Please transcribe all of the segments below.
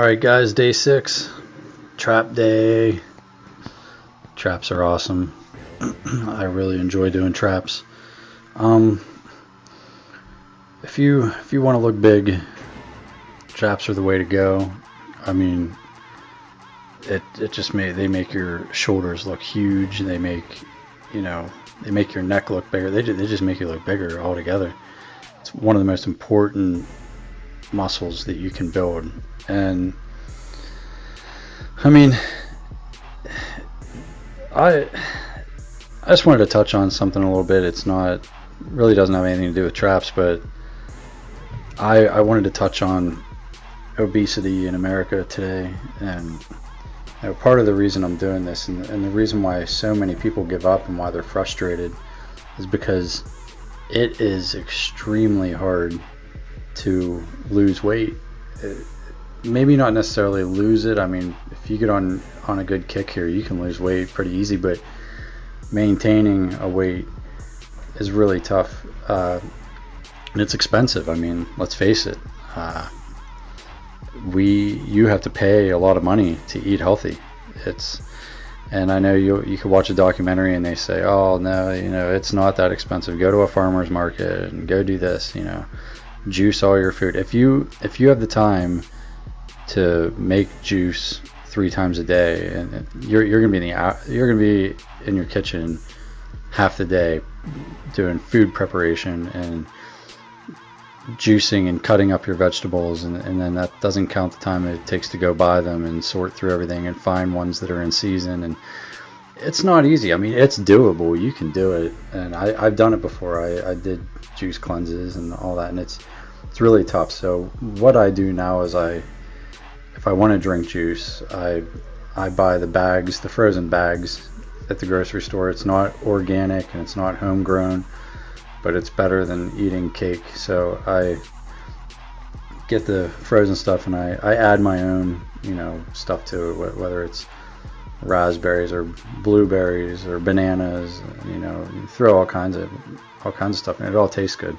Alright guys, day 6, trap day. Traps are awesome. I really enjoy doing traps. If you want to look big, traps are the way to go. I mean, they make your shoulders look huge. They make your neck look bigger. They just make you look bigger altogether. It's one of the most important muscles that you can build. And I mean, I just wanted to touch on something a little bit. Really doesn't have anything to do with traps, but I wanted to touch on obesity in America today. And part of the reason I'm doing this, and the reason why so many people give up and why they're frustrated, is because it is extremely hard to lose weight. Maybe not necessarily lose it. I mean, if you get on a good kick here, you can lose weight pretty easy, but maintaining a weight is really tough, and it's expensive. I mean, let's face it. You have to pay a lot of money to eat healthy. And I know you could watch a documentary and they say, oh no, it's not that expensive. Go to a farmer's market and go do this. Juice all your food. If you have the time to make juice 3 times a day, and you're gonna be in your kitchen half the day doing food preparation and juicing and cutting up your vegetables, and then that doesn't count the time it takes to go buy them and sort through everything and find ones that are in season. And it's not easy. I mean, it's doable. You can do it, and I've done it before. I did juice cleanses and all that, and it's really tough. So what I do now is if I want to drink juice, I buy the bags, the frozen bags at the grocery store. It's not organic and it's not homegrown, but it's better than eating cake. So I get the frozen stuff and I add my own, stuff to it, whether it's raspberries or blueberries or bananas. You throw all kinds of stuff in it. It all tastes good.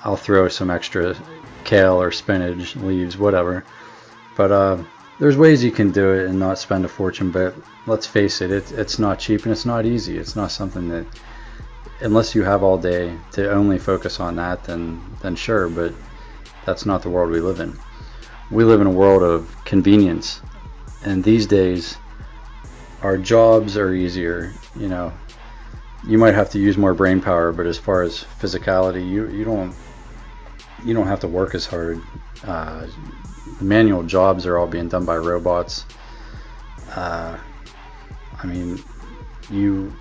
I'll throw some extra kale or spinach leaves, whatever. But there's ways you can do it and not spend a fortune. But let's face it, it's not cheap and it's not easy. It's not something that, unless you have all day to only focus on that, then sure. But that's not the world we live in. We live in a world of convenience, and these days our jobs are easier. You might have to use more brain power, but as far as physicality, you don't have to work as hard. Manual jobs are all being done by robots. I mean, you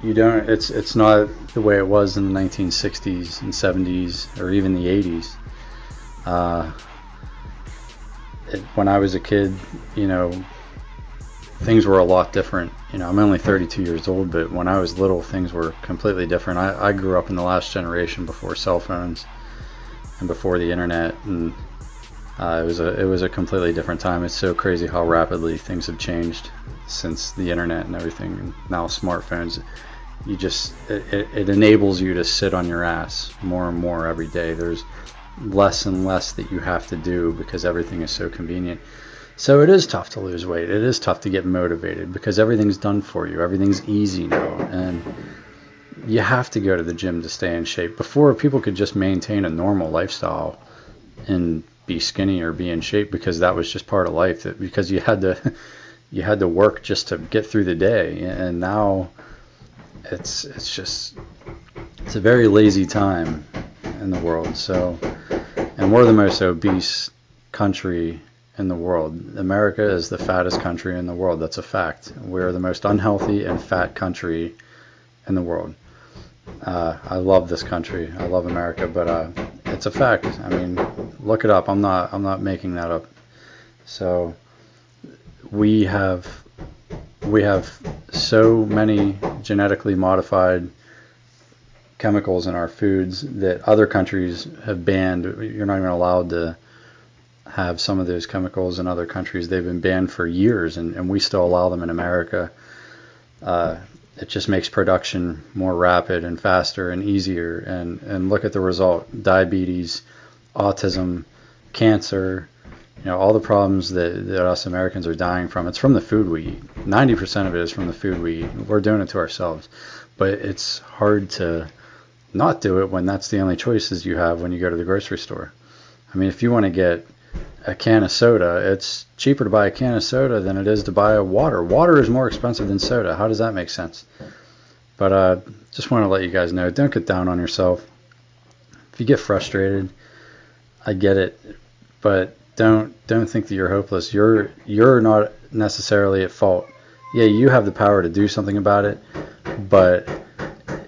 don't. It's not the way it was in the 1960s and 70s or even the 80s. When I was a kid, things were a lot different. I'm only 32 years old, but when I was little, things were completely different. I grew up in the last generation before cell phones and before the internet, and it was a completely different time. It's so crazy how rapidly things have changed since the internet and everything, and now smartphones. It enables you to sit on your ass more and more every day. There's less and less that you have to do because everything is so convenient. So it is tough to lose weight. It is tough to get motivated because everything's done for you. Everything's easy now, and you have to go to the gym to stay in shape. Before, people could just maintain a normal lifestyle and be skinny or be in shape because that was just part of life. Because you had to work just to get through the day. And now it's a very lazy time in the world. So, and we're the most obese country in the world. America is the fattest country in the world. That's a fact. We're the most unhealthy and fat country in the world. I love this country. I love America, but it's a fact. I mean, look it up. I'm not making that up. So we have so many genetically modified chemicals in our foods that other countries have banned. You're not even allowed to have some of those chemicals in other countries. They've been banned for years, and we still allow them in America. It just makes production more rapid and faster and easier. And look at the result: diabetes, autism, cancer, You know, all the problems that us Americans are dying from, it's from the food we eat. 90% of it is from the food we eat. We're doing it to ourselves. But it's hard to not do it when that's the only choices you have when you go to the grocery store. I mean, if you want to get a can of soda, it's cheaper to buy a can of soda than it is to buy a water. Water is more expensive than soda. How does that make sense? But just want to let you guys know, don't get down on yourself. If you get frustrated, I get it, but don't think that you're hopeless. You're not necessarily at fault. Yeah, you have the power to do something about it, but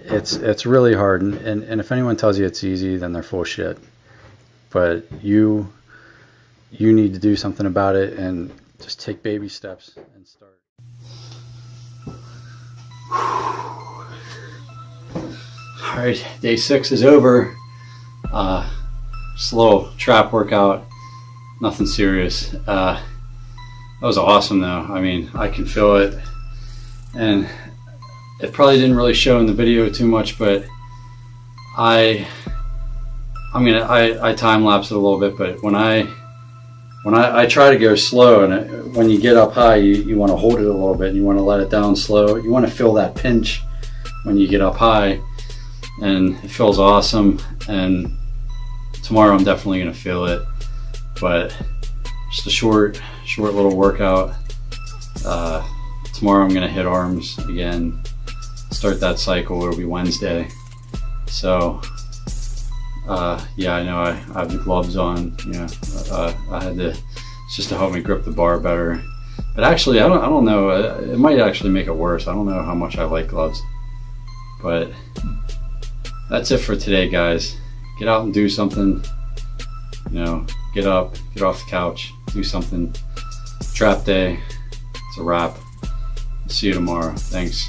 it's really hard. And if anyone tells you it's easy, then they're full of shit. But you need to do something about it, and just take baby steps and start. All right, day 6 is over. Just a little trap workout, nothing serious. That was awesome though. I mean, I can feel it, and it probably didn't really show in the video too much, but I time lapse it a little bit. But when I try to go slow, and when you get up high, you want to hold it a little bit, and you want to let it down slow. You want to feel that pinch when you get up high, and it feels awesome. And tomorrow I'm definitely going to feel it, but just a short little workout. Tomorrow I'm going to hit arms again, start that cycle. It'll be Wednesday. So yeah, I know I have the gloves on. You know, I had to, it's just to help me grip the bar better. But actually, I don't know. It might actually make it worse. I don't know how much I like gloves. But that's it for today, guys. Get out and do something. You know, get up, get off the couch, do something. Trap day. It's a wrap. See you tomorrow. Thanks.